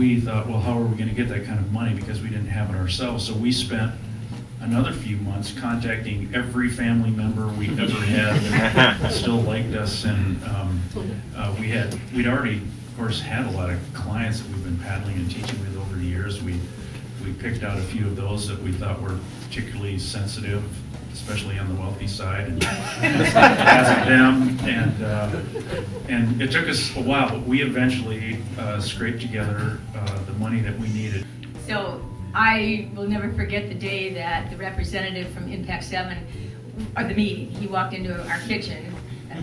we thought, well, how are we going to get that kind of money, because we didn't have it ourselves. So we spent another few months contacting every family member we ever had that still liked us, and we'd already, of course, had a lot of clients that we've been paddling and teaching with over the years. We picked out a few of those that we thought were particularly sensitive, especially on the wealthy side, and asked them, and it took us a while, but we eventually scraped together the money that we needed. So I will never forget the day that the representative from Impact 7, or the meeting, he walked into our kitchen,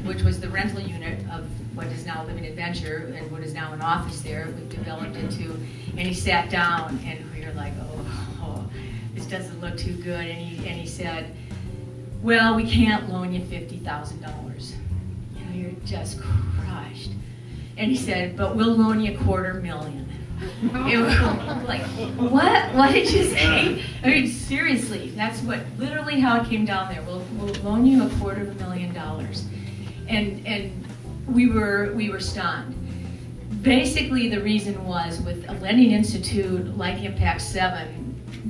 which was the rental unit of what is now Living Adventure and what is now an office there. We've developed into, and he sat down, and we were like, oh, this doesn't look too good. And he said, well, we can't loan you $50,000. You know, you're just crushed. And he said, but we'll loan you $250,000. It was like, what? What did you say? I mean, seriously, that's what, literally how it came down there. We'll loan you $250,000. And we were stunned. Basically, the reason was, with a lending institute like Impact 7,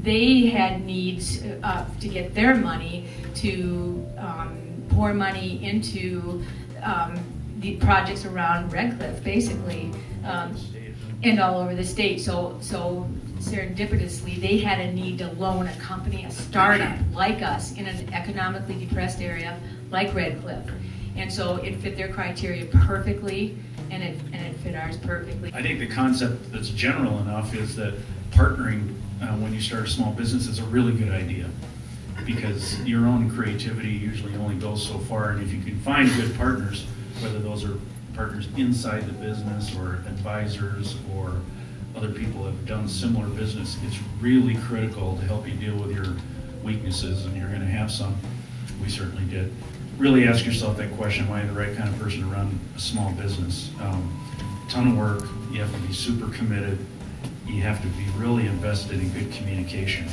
they had needs to get their money to pour money into the projects around Red Cliff, basically, and all over the state. So serendipitously, they had a need to loan a company, a startup like us, in an economically depressed area like Red Cliff. And so it fit their criteria perfectly, and it fit ours perfectly. I think the concept that's general enough is that partnering when you start a small business is a really good idea, because your own creativity usually only goes so far, and if you can find good partners, whether those are partners inside the business or advisors or other people that have done similar business, it's really critical to help you deal with your weaknesses, and you're going to have some. We certainly did. Really ask yourself that question: am I the right kind of person to run a small business? Ton of work. You have to be super committed. You have to be really invested in good communication.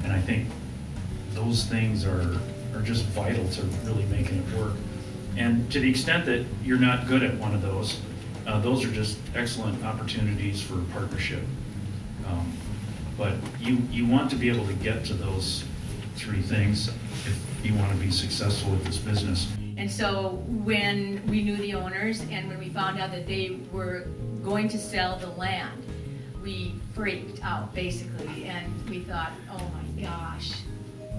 And I think those things are just vital to really making it work. And to the extent that you're not good at one of those are just excellent opportunities for partnership. But you want to be able to get to those three things if you want to be successful with this business. And so when we knew the owners, and when we found out that they were going to sell the land, we freaked out, basically, and we thought, oh my gosh,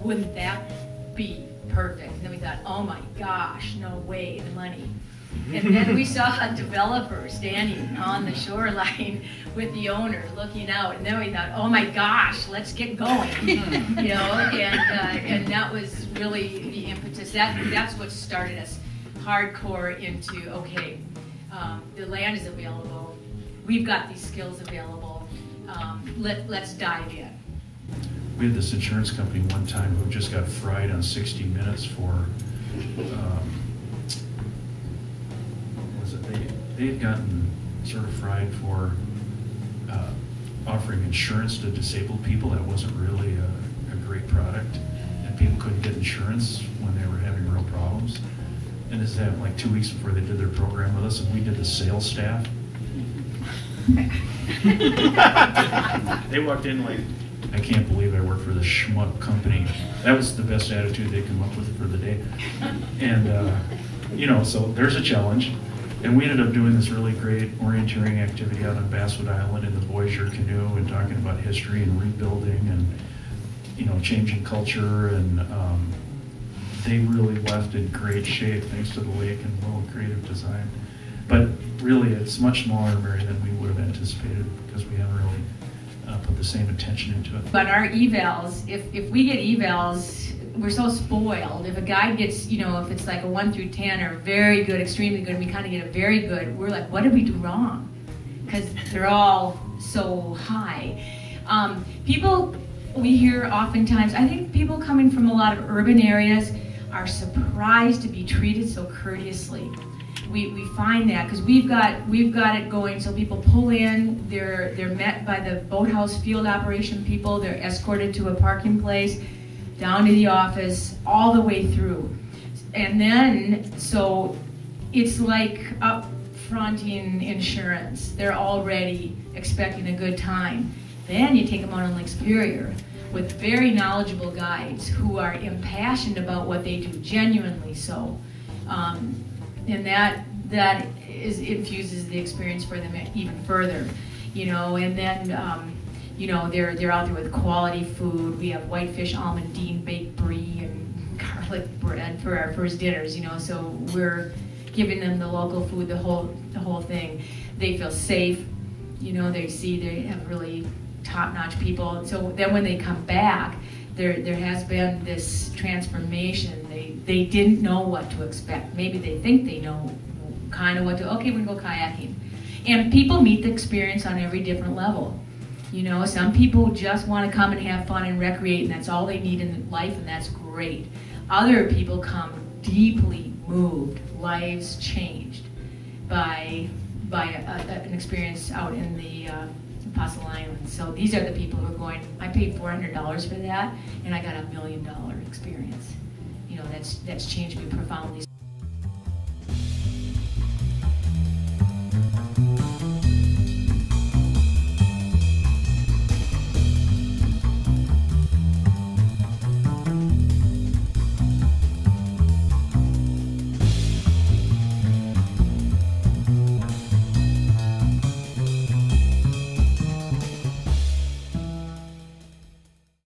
wouldn't that be perfect? And then we thought, oh my gosh, no way, the money. And then we saw a developer standing on the shoreline with the owner looking out, and then we thought, oh my gosh, let's get going. You know, and that was really the impetus. That's what started us hardcore into, okay, the land is available, we've got these skills available, let's dive in. We had this insurance company one time who just got fried on 60 Minutes for, they had gotten sort of fried for offering insurance to disabled people. That wasn't really a great product, and people couldn't get insurance when they were having real problems. And this happened like 2 weeks before they did their program with us, and we did the sales staff. They walked in like, I can't believe I work for this schmuck company. That was the best attitude they come up with for the day. And you know, so there's a challenge. And we ended up doing this really great orienteering activity out on Basswood Island in the Voyager canoe, and talking about history and rebuilding and, you know, changing culture. And they really left in great shape thanks to the lake and little creative design. But really, it's much smaller, Mary, than we would have anticipated, because we haven't really put the same attention into it. But our evals, if we get evals, we're so spoiled. If a guy gets, you know, if it's like a 1 through 10 or very good, extremely good, and we kind of get a very good, we're like, what did we do wrong? Because they're all so high. People, we hear oftentimes, I think people coming from a lot of urban areas are surprised to be treated so courteously. We find that because we've got it going, so people pull in, they're met by the boathouse field operation people, they're escorted to a parking place, down to the office, all the way through. And then, so it's like up fronting insurance. They're already expecting a good time. Then you take them out on Lake Superior with very knowledgeable guides who are impassioned about what they do, genuinely so. And that infuses the experience for them even further, you know. And then, you know, they're out there with quality food. We have whitefish, almondine, baked brie, and garlic bread for our first dinners, you know. So we're giving them the local food, the whole thing. They feel safe, you know. They have really top-notch people. So then when they come back, there has been this transformation. They didn't know what to expect. Maybe they think they know kind of what to, okay, we're gonna go kayaking. And people meet the experience on every different level. You know, some people just want to come and have fun and recreate, and that's all they need in life, and that's great. Other people come deeply moved, lives changed by an experience out in the Apostle Islands. So these are the people who are going, I paid $400 for that, and I got $1 million experience. You know, that's changed me profoundly.